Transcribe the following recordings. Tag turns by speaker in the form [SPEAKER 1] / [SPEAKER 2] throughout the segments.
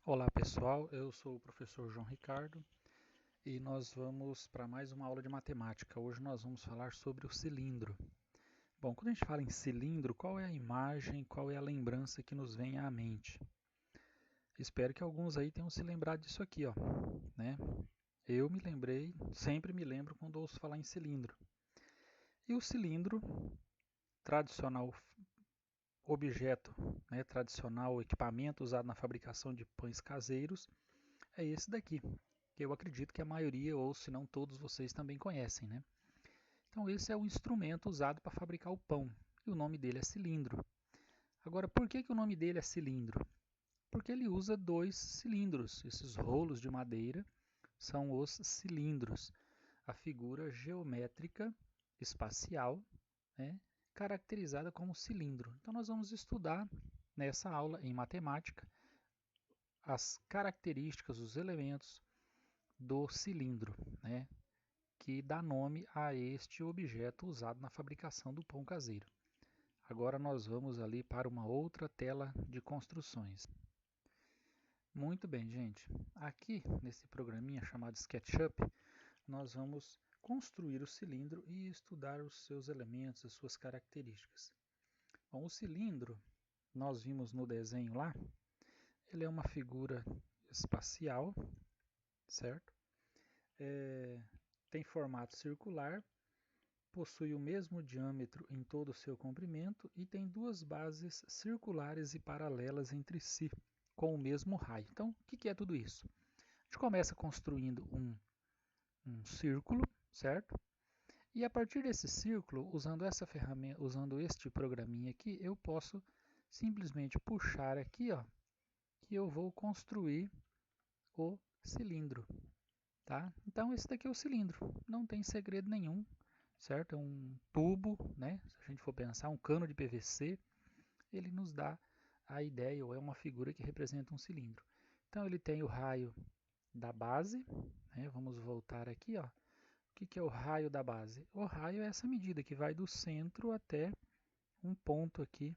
[SPEAKER 1] Olá pessoal, eu sou o professor João Ricardo e nós vamos para mais uma aula de matemática. Hoje nós vamos falar sobre o cilindro. Bom, quando a gente fala em cilindro, qual é a imagem, qual é a lembrança que nos vem à mente? Espero que alguns aí tenham se lembrado disso aqui, ó, né? Eu me lembrei, sempre me lembro quando ouço falar em cilindro. E o cilindro, tradicional objeto, né, tradicional equipamento usado na fabricação de pães caseiros, é esse daqui, que eu acredito que a maioria, ou se não todos vocês também conhecem, né? Então esse é o instrumento usado para fabricar o pão, e o nome dele é cilindro. Agora, por que o nome dele é cilindro? Porque ele usa dois cilindros, esses rolos de madeira são os cilindros, a figura geométrica espacial, né, caracterizada como cilindro. Então nós vamos estudar nessa aula em matemática as características, os elementos do cilindro, né, que dá nome a este objeto usado na fabricação do pão caseiro. Agora nós vamos ali para uma outra tela de construções. Muito bem, gente. Aqui nesse programinha chamado SketchUp, nós vamos construir o cilindro e estudar os seus elementos, as suas características. Bom, o cilindro, nós vimos no desenho lá, ele é uma figura espacial, certo? Tem formato circular, possui o mesmo diâmetro em todo o seu comprimento e tem duas bases circulares e paralelas entre si, com o mesmo raio. Então, o que é tudo isso? A gente começa construindo um círculo, certo? E a partir desse círculo, usando essa ferramenta, usando este programinha aqui, eu posso simplesmente puxar aqui, ó, que eu vou construir o cilindro, tá? Então esse daqui é o cilindro, não tem segredo nenhum, certo? É um tubo, né? Se a gente for pensar, um cano de PVC, ele nos dá a ideia, ou é uma figura que representa um cilindro. Então ele tem o raio da base, né? Vamos voltar aqui, ó. O que é o raio da base? O raio é essa medida que vai do centro até um ponto aqui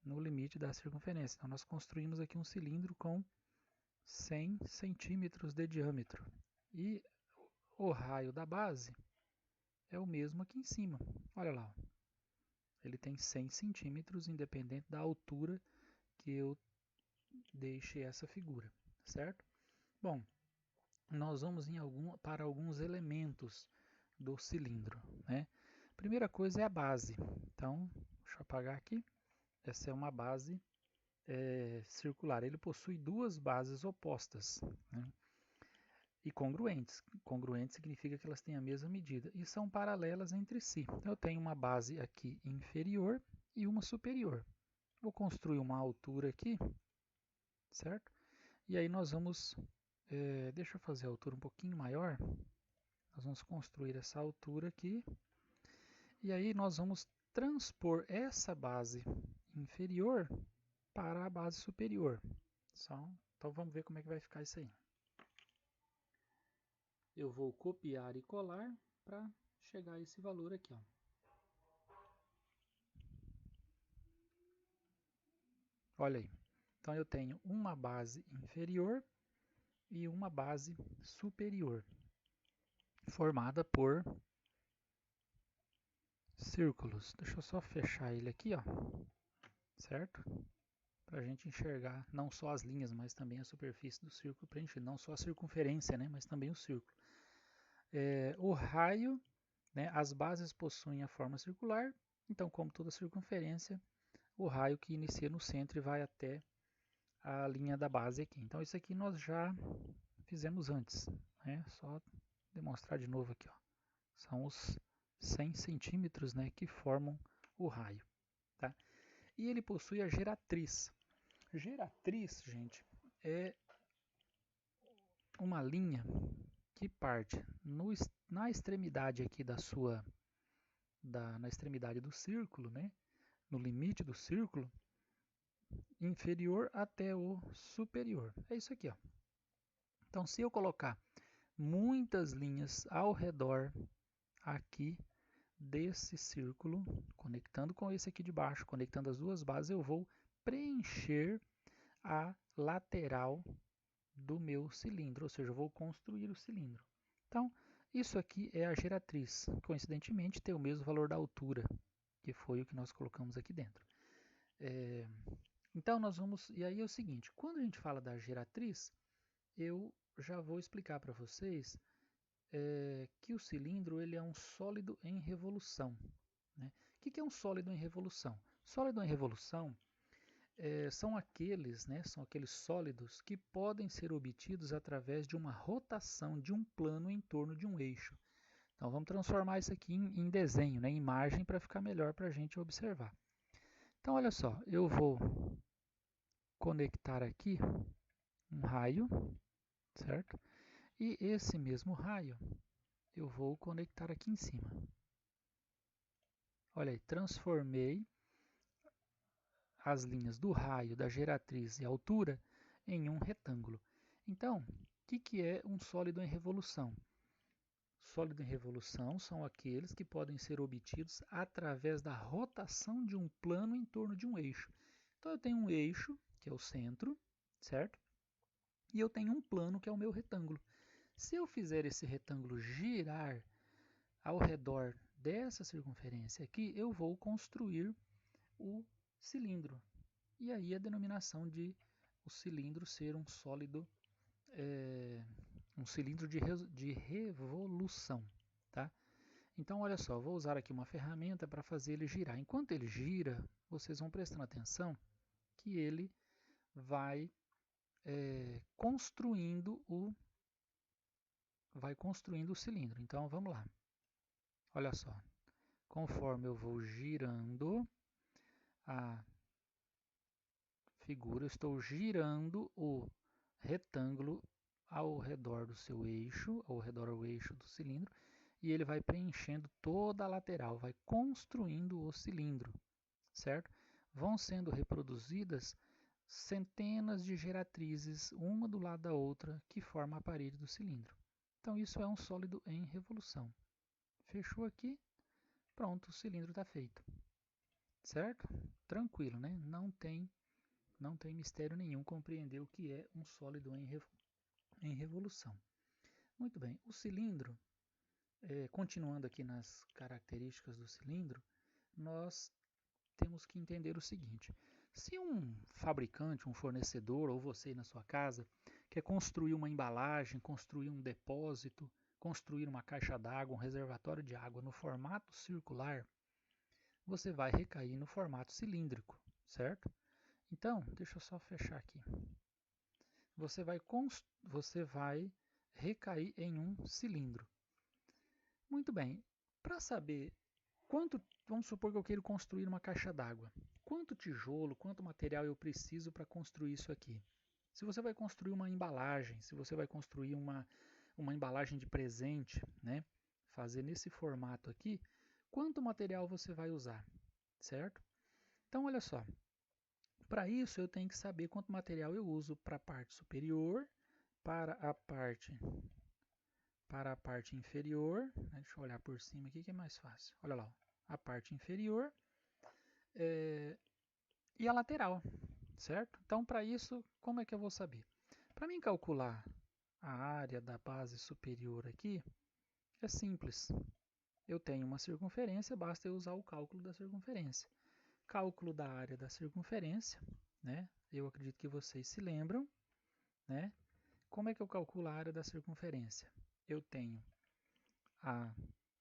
[SPEAKER 1] no limite da circunferência. Então nós construímos aqui um cilindro com 100 centímetros de diâmetro. E o raio da base é o mesmo aqui em cima. Olha lá, ele tem 100 centímetros, independente da altura que eu deixe essa figura, certo? Bom, nós vamos para alguns elementos do cilindro, né? Primeira coisa é a base. Então, deixa eu apagar aqui. Essa é uma base circular. Ele possui duas bases opostas, né, e congruentes. Congruente significa que elas têm a mesma medida e são paralelas entre si. Então, eu tenho uma base aqui inferior e uma superior. Vou construir uma altura aqui, certo? E aí nós vamos, deixa eu fazer a altura um pouquinho maior. Nós vamos construir essa altura aqui. E aí nós vamos transpor essa base inferior para a base superior. Então vamos ver como é que vai ficar isso aí. Eu vou copiar e colar para chegar a esse valor aqui, ó. Olha aí. Então eu tenho uma base inferior e uma base superior, formada por círculos. Deixa eu só fechar ele aqui, ó, certo? Para a gente enxergar não só as linhas, mas também a superfície do círculo preenchida, não só a circunferência, né, mas também o círculo. O raio, né, as bases possuem a forma circular, então como toda circunferência, o raio que inicia no centro e vai até a linha da base aqui. Então isso aqui nós já fizemos antes, né? Só demonstrar de novo aqui, ó. São os 100 centímetros, né, que formam o raio, tá? E ele possui a geratriz. Geratriz, gente, é uma linha que parte na extremidade aqui na extremidade do círculo, né, no limite do círculo, inferior até o superior. É isso aqui, ó. Então, se eu colocar muitas linhas ao redor aqui desse círculo, conectando com esse aqui de baixo, conectando as duas bases, eu vou preencher a lateral do meu cilindro, ou seja, eu vou construir o cilindro. Então, isso aqui é a geratriz. Coincidentemente, tem o mesmo valor da altura, que foi o que nós colocamos aqui dentro. Então, nós vamos... E aí é o seguinte, quando a gente fala da geratriz, eu já vou explicar para vocês que o cilindro ele é um sólido em revolução. Né? O que é um sólido em revolução? Sólido em revolução são aqueles sólidos que podem ser obtidos através de uma rotação de um plano em torno de um eixo. Então vamos transformar isso aqui em desenho, né, em imagem, para ficar melhor para a gente observar. Então olha só, eu vou conectar aqui um raio, certo? E esse mesmo raio eu vou conectar aqui em cima. Olha aí, transformei as linhas do raio, da geratriz e altura em um retângulo. Então, o que é um sólido em revolução? Sólido em revolução são aqueles que podem ser obtidos através da rotação de um plano em torno de um eixo. Então, eu tenho um eixo, que é o centro, certo? E eu tenho um plano, que é o meu retângulo. Se eu fizer esse retângulo girar ao redor dessa circunferência aqui, eu vou construir o cilindro. E aí a denominação de o cilindro ser um sólido, um cilindro de revolução. Tá? Então, olha só, vou usar aqui uma ferramenta para fazer ele girar. Enquanto ele gira, vocês vão prestando atenção que ele vai construindo o cilindro. Então, vamos lá. Olha só, conforme eu vou girando a figura, eu estou girando o retângulo ao redor do seu eixo, ao redor do eixo do cilindro, e ele vai preenchendo toda a lateral, vai construindo o cilindro, certo? Vão sendo reproduzidas centenas de geratrizes, uma do lado da outra, que formam a parede do cilindro. Então isso é um sólido em revolução. Fechou aqui, pronto, o cilindro está feito. Certo? Tranquilo, né? Não tem mistério nenhum compreender o que é um sólido em revolução. Muito bem, o cilindro, continuando aqui nas características do cilindro, nós temos que entender o seguinte: se um fabricante, um fornecedor ou você na sua casa quer construir uma embalagem, construir um depósito, construir uma caixa d'água, um reservatório de água no formato circular, você vai recair no formato cilíndrico, certo? Então, deixa eu só fechar aqui. Você vai recair em um cilindro. Muito bem, para saber quanto, vamos supor que eu quero construir uma caixa d'água. Quanto tijolo, quanto material eu preciso para construir isso aqui? Se você vai construir uma embalagem, se você vai construir uma embalagem de presente, né? Fazer nesse formato aqui, quanto material você vai usar, certo? Então, olha só, para isso eu tenho que saber quanto material eu uso para a parte superior, para a parte inferior, né? Deixa eu olhar por cima aqui que é mais fácil. Olha lá, a parte inferior e a lateral, certo? Então, para isso, como é que eu vou saber? Para mim calcular a área da base superior aqui, é simples. Eu tenho uma circunferência, basta eu usar o cálculo da circunferência. Cálculo da área da circunferência, né? Eu acredito que vocês se lembram, né? Como é que eu calculo a área da circunferência? Eu tenho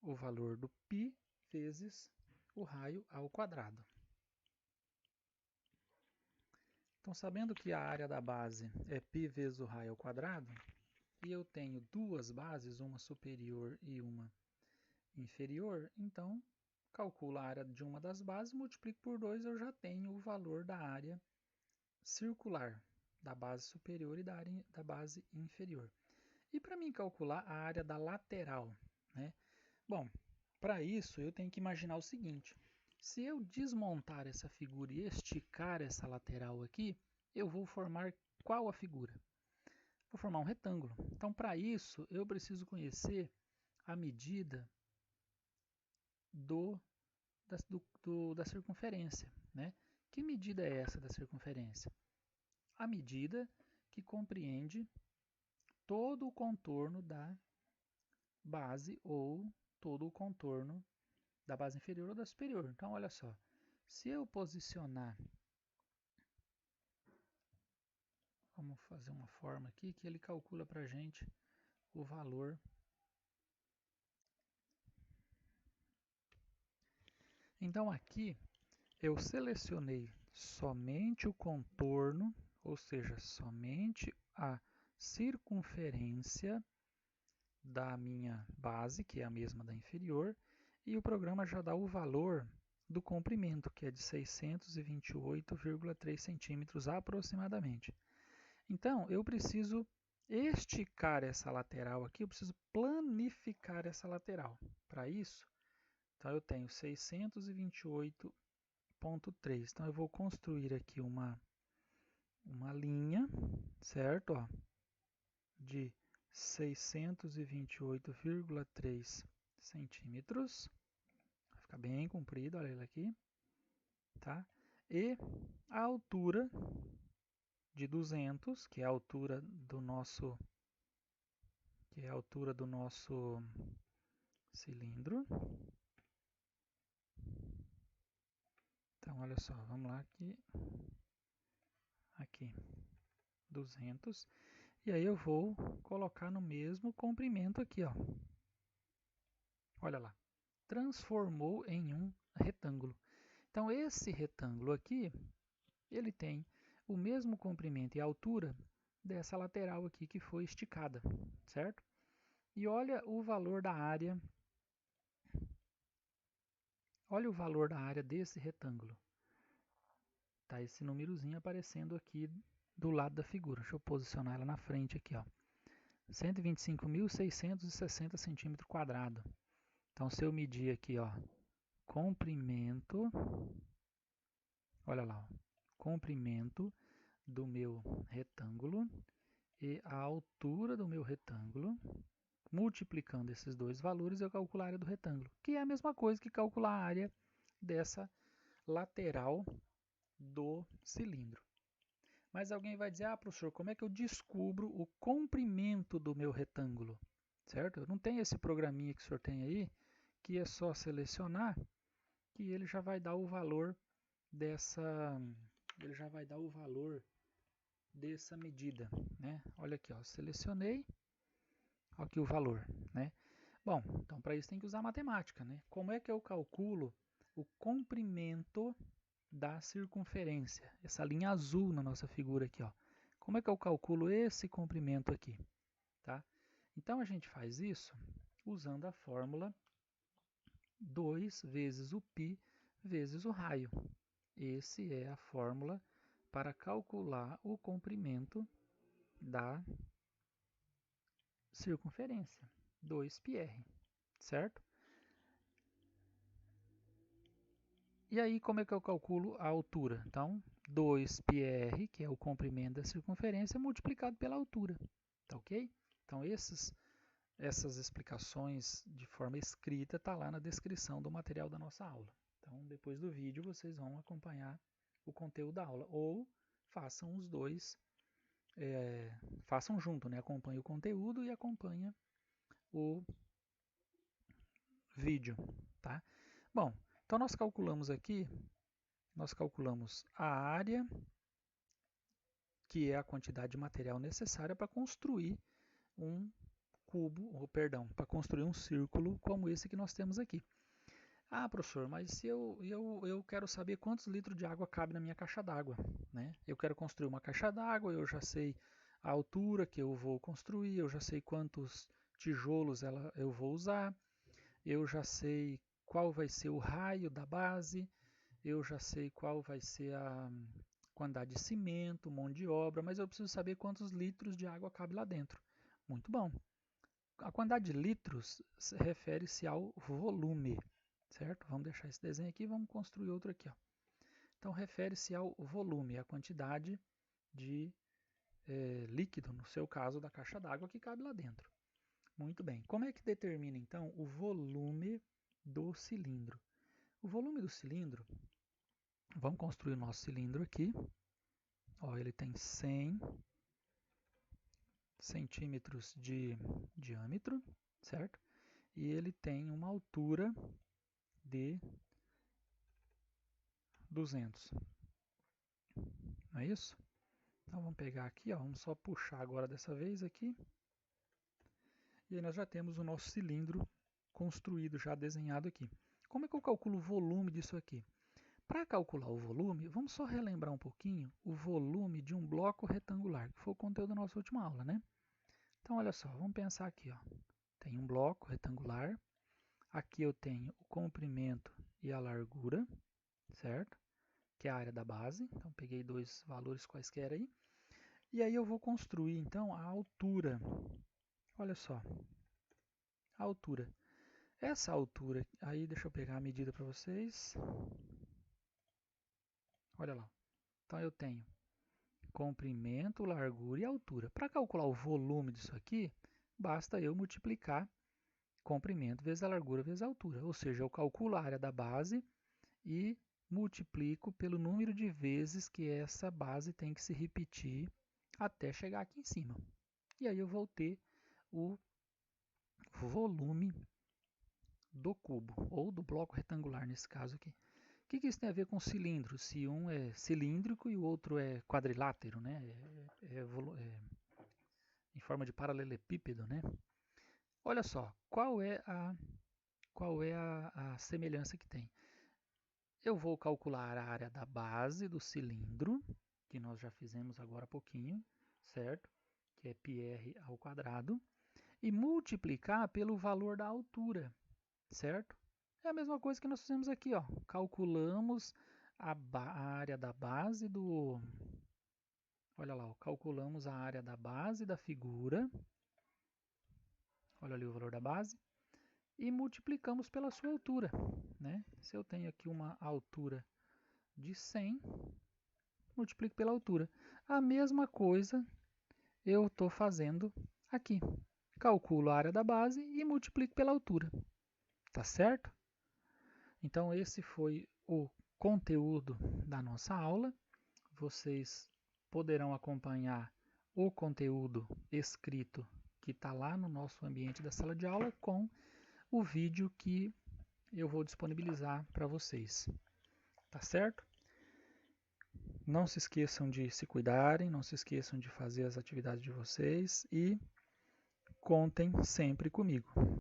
[SPEAKER 1] o valor do π vezes o raio ao quadrado. Então, sabendo que a área da base é π vezes o raio ao quadrado, e eu tenho duas bases, uma superior e uma inferior, então calculo a área de uma das bases, multiplico por 2, eu já tenho o valor da área circular, da base superior e da base inferior. E para mim calcular a área da lateral, né? Bom, para isso eu tenho que imaginar o seguinte: se eu desmontar essa figura e esticar essa lateral aqui, eu vou formar qual a figura? Vou formar um retângulo. Então, para isso, eu preciso conhecer a medida da circunferência, né? Que medida é essa da circunferência? A medida que compreende todo o contorno da base ou todo o contorno da base inferior ou da superior. Então, olha só, se eu posicionar, vamos fazer uma forma aqui que ele calcula para a gente o valor. Então, aqui eu selecionei somente o contorno, ou seja, somente a circunferência da minha base, que é a mesma da inferior, e o programa já dá o valor do comprimento, que é de 628,3 centímetros aproximadamente. Então, eu preciso esticar essa lateral aqui, eu preciso planificar essa lateral. Para isso, então eu tenho 628,3. Então, eu vou construir aqui uma linha, certo? Ó, de 628,3 centímetros. Vai ficar bem comprido, olha ele aqui. Tá? E a altura de 200, que é a altura do nosso cilindro. Então, olha só, vamos lá aqui 200. E aí eu vou colocar no mesmo comprimento aqui, ó. Olha lá, transformou em um retângulo. Então, esse retângulo aqui, ele tem o mesmo comprimento e altura dessa lateral aqui que foi esticada, certo? E olha o valor da área. Olha o valor da área desse retângulo. Tá esse númerozinho aparecendo aqui do lado da figura. Deixa eu posicionar ela na frente aqui, ó. 125.660 centímetros quadrados. Então, se eu medir aqui, ó, comprimento, olha lá, ó, comprimento do meu retângulo e a altura do meu retângulo, multiplicando esses dois valores, eu calculo a área do retângulo, que é a mesma coisa que calcular a área dessa lateral do cilindro. Mas alguém vai dizer, professor, como é que eu descubro o comprimento do meu retângulo? Certo? Eu não tenho esse programinha que o senhor tem aí, que é só selecionar, que ele já vai dar o valor dessa medida, né? Olha aqui, ó, selecionei, aqui o valor, né? Bom, então para isso tem que usar matemática, né? Como é que eu calculo o comprimento da circunferência? Essa linha azul na nossa figura aqui, ó. Como é que eu calculo esse comprimento aqui, tá? Então a gente faz isso usando a fórmula 2 vezes o π vezes o raio. Esse é a fórmula para calcular o comprimento da circunferência, 2πr, certo? E aí, como é que eu calculo a altura? Então, 2πr, que é o comprimento da circunferência, multiplicado pela altura, tá ok? Então, essas explicações de forma escrita tá lá na descrição do material da nossa aula. Então, depois do vídeo, vocês vão acompanhar o conteúdo da aula, ou façam os dois, façam junto, né? Acompanhe o conteúdo e acompanha o vídeo, tá? Bom, então nós calculamos a área, que é a quantidade de material necessária para construir um cubo, ou perdão, para construir um círculo como esse que nós temos aqui. Professor, mas se eu quero saber quantos litros de água cabe na minha caixa d'água, né? Eu quero construir uma caixa d'água, eu já sei a altura que eu vou construir, eu já sei quantos tijolos eu vou usar, eu já sei qual vai ser o raio da base, eu já sei qual vai ser a quantidade de cimento, mão de obra, mas eu preciso saber quantos litros de água cabe lá dentro. Muito bom. A quantidade de litros refere-se ao volume, certo? Vamos deixar esse desenho aqui e vamos construir outro aqui, ó. Então, refere-se ao volume, a quantidade de líquido, no seu caso, da caixa d'água que cabe lá dentro. Muito bem. Como é que determina, então, o volume do cilindro? O volume do cilindro, vamos construir o nosso cilindro aqui. Ó, ele tem 100 centímetros de diâmetro, certo? E ele tem uma altura de 200. Não é isso? Então vamos pegar aqui, ó, vamos só puxar agora dessa vez aqui. E aí nós já temos o nosso cilindro construído, já desenhado aqui. Como é que eu calculo o volume disso aqui? Para calcular o volume, vamos só relembrar um pouquinho o volume de um bloco retangular, que foi o conteúdo da nossa última aula, né? Então, olha só, vamos pensar aqui, ó. Tem um bloco retangular, aqui eu tenho o comprimento e a largura, certo? Que é a área da base, então peguei dois valores quaisquer aí. E aí eu vou construir, então, a altura. Olha só, a altura. Essa altura, aí deixa eu pegar a medida para vocês. Olha lá. Então eu tenho comprimento, largura e altura. Para calcular o volume disso aqui, basta eu multiplicar comprimento vezes a largura vezes a altura. Ou seja, eu calculo a área da base e multiplico pelo número de vezes que essa base tem que se repetir até chegar aqui em cima. E aí eu vou ter o volume do cubo, ou do bloco retangular nesse caso aqui. O que isso tem a ver com cilindro? Se um é cilíndrico e o outro é quadrilátero, né? Em forma de paralelepípedo, né? Olha só, qual é a semelhança que tem? Eu vou calcular a área da base do cilindro, que nós já fizemos agora há pouquinho, certo? Que é πr ao quadrado, e multiplicar pelo valor da altura, certo? É a mesma coisa que nós fizemos aqui, ó. Calculamos a área da base do... Olha lá, ó, calculamos a área da base da figura. Olha ali o valor da base. E multiplicamos pela sua altura, né? Se eu tenho aqui uma altura de 100, multiplico pela altura. A mesma coisa eu estou fazendo aqui. Calculo a área da base e multiplico pela altura. Tá certo? Então esse foi o conteúdo da nossa aula. Vocês poderão acompanhar o conteúdo escrito que está lá no nosso ambiente da sala de aula com o vídeo que eu vou disponibilizar para vocês. Tá certo? Não se esqueçam de se cuidarem, não se esqueçam de fazer as atividades de vocês e contem sempre comigo.